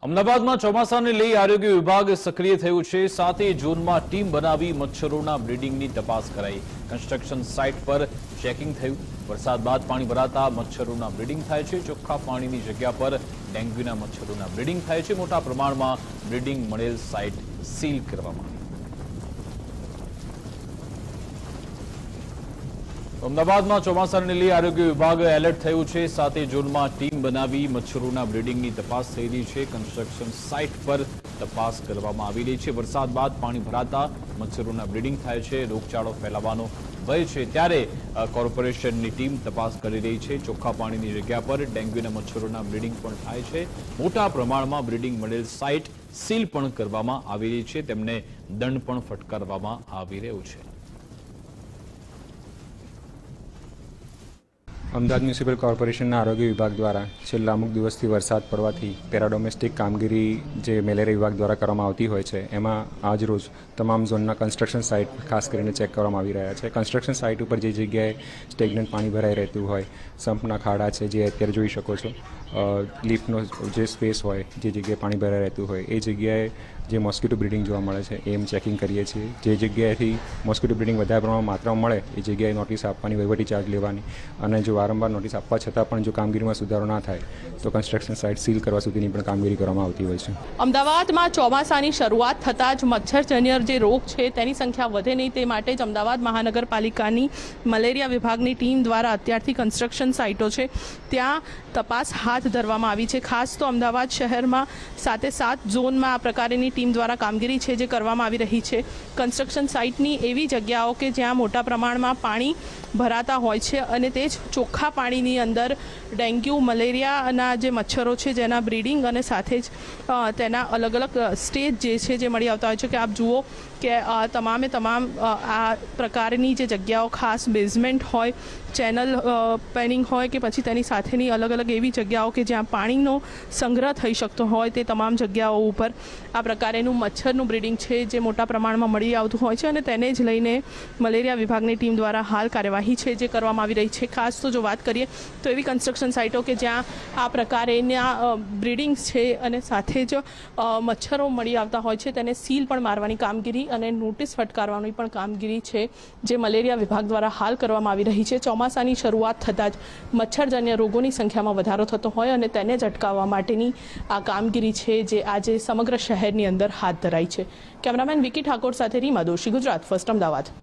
અમદાવાદમાં ચોમાસાને લઈ આરોગ્ય વિભાગ સક્રિય થયું છે। 7 જૂનમાં ટીમ બનાવી મચ્છરોના બ્રીડિંગની તપાસ કરાઈ। કન્સ્ટ્રક્શન સાઇટ પર ચેકિંગ થયું। વરસાદ બાદ પાણી ભરાતા મચ્છરોના બ્રીડિંગ થાય છે। ચોખ્ખા પાણીની જગ્યા પર ડેન્ગ્યુના મચ્છરોના બ્રીડિંગ થાય છે। મોટા પ્રમાણમાં બ્રીડિંગ મળેલ સાઇટ સીલ કરવામાં આવી। અમદાવાદમાં ચોમાસાને લઈ આરોગ્ય વિભાગ એલર્ટ થયું છે। 7 જૂનમાં ટીમ બનાવી મચ્છરોના બ્રીડિંગની તપાસ થઈ રહી છે। કન્સ્ટ્રક્શન સાઇટ પર તપાસ કરવામાં આવી રહી છે। વરસાદ બાદ પાણી ભરાતા મચ્છરોના બ્રીડિંગ થાય છે। રોગચાળો ફેલાવાનો ભય છે, ત્યારે કોર્પોરેશનની ટીમ તપાસ કરી રહી છે। ચોખ્ખા પાણીની જગ્યા પર ડેન્ગ્યુના મચ્છરોના બ્રીડિંગ પણ થાય છે। મોટા પ્રમાણમાં બ્રીડિંગ મળેલ સાઇટ સીલ પણ કરવામાં આવી રહી છે। તેમને દંડ પણ ફટકારવામાં આવી રહ્યો છે। અમદાવાદ મ્યુનિસિપલ કોર્પોરેશનના આરોગ્ય વિભાગ દ્વારા છેલ્લા અમુક દિવસથી વરસાદ પડવાથી પેરાડોમેસ્ટિક કામગીરી જે મેલેરિયા વિભાગ દ્વારા કરવામાં આવતી હોય છે, એમાં આજરોજ તમામ ઝોનના કન્સ્ટ્રક્શન સાઇટ ખાસ કરીને ચેક કરવામાં આવી રહ્યા છે। કન્સ્ટ્રક્શન સાઇટ ઉપર જે જગ્યાએ સ્ટેગ્નન્ટ પાણી ભરાઈ રહેતું હોય, સંપના ખાડા છે જે અત્યારે જોઈ શકો છો, લિફ્ટનો જે સ્પેસ હોય, જે જગ્યાએ પાણી ભરાઈ રહેતું હોય એ જગ્યાએ જે મોસ્કીટો બ્રીડિંગ જોવા મળે છે એમ ચેકિંગ કરીએ છીએ। જે જગ્યાએથી મોસ્કીટો બ્રીડિંગ વધારે પ્રમાણમાં માત્રામાં મળે એ જગ્યાએ નોટિસ આપવાની, વહીવટી ચાર્જ લેવાની, અને જો વારંવાર નોટિસ આપવા છતાં પણ જો કામગીરીમાં સુધારો ના થાય તો કન્સ્ટ્રક્શન સાઇટ સીલ કરવા સુધીની પણ કામગીરી કરવામાં આવતી હોય છે। અમદાવાદમાં ચોમાસાની શરૂઆત થતાં જ મચ્છરજન્ય જે રોગ છે તેની સંખ્યા વધે નહીં તે માટે જ અમદાવાદ મહાનગરપાલિકાની મલેરિયા વિભાગની ટીમ દ્વારા અત્યારથી કન્સ્ટ્રક્શન સાઇટો છે ત્યાં તપાસ હાથ ધરવામાં આવી છે। ખાસ તો અમદાવાદ શહેરમાં 7 ઝોનમાં આ પ્રકારની ટીમ દ્વારા કામગીરી છે જે કરવામાં આવી રહી છે। કન્સ્ટ્રક્શન સાઇટની એવી જગ્યાઓ કે જ્યાં મોટા પ્રમાણમાં પાણી ભરાતા હોય છે અને તે જ ચોખ્ખા પાણીની અંદર ડેન્ગ્યુ, મલેરિયાના જે મચ્છરો છે જેના બ્રીડિંગ અને સાથે જ તેના અલગ અલગ સ્ટેજ જે છે જે મળી આવતા હોય છે કે આપ જુઓ કે તમામે તમામ આ પ્રકારની જે જગ્યાઓ ખાસ બેઝમેન્ટ હોય, ચેનલ પેનિંગ હોય કે પછી તેની સાથેની અલગ અલગ એવી જગ્યાઓ કે જ્યાં પાણીનો સંગ્રહ થઈ શકતો હોય તે તમામ જગ્યાઓ ઉપર આ પ્રકારેનું મચ્છરનું બ્રીડિંગ છે જે મોટા પ્રમાણમાં મળી આવતું હોય છે અને તેને જ લઈને મલેરિયા વિભાગની ટીમ દ્વારા હાલ કાર્યવાહી છે જે કરવામાં આવી રહી છે। ખાસ તો જો વાત કરીએ તો એવી કન્સ્ટ્રક્શન સાઇટો કે જ્યાં આ પ્રકારેના બ્રીડિંગ્સ છે અને સાથે જ મચ્છરો મળી આવતા હોય છે તેને સીલ પણ મારવાની કામગીરી અને નોટિસ ફટકારવાની પણ કામગીરી છે જે મલેરિયા વિભાગ દ્વારા હાલ કરવામાં આવી રહી છે। ચોમાસાની શરૂઆત થતાં જ મચ્છરજન્ય રોગોની સંખ્યામાં વધારો થતો હોય અને તેને જ અટકાવવા માટેની આ કામગીરી છે જે આજે સમગ્ર શહેરની અંદર હાથ ધરાઈ છે। કેમેરામેન વિકી ઠાકોર સાથે રીમા દોશી, ગુજરાત ફર્સ્ટ, અમદાવાદ।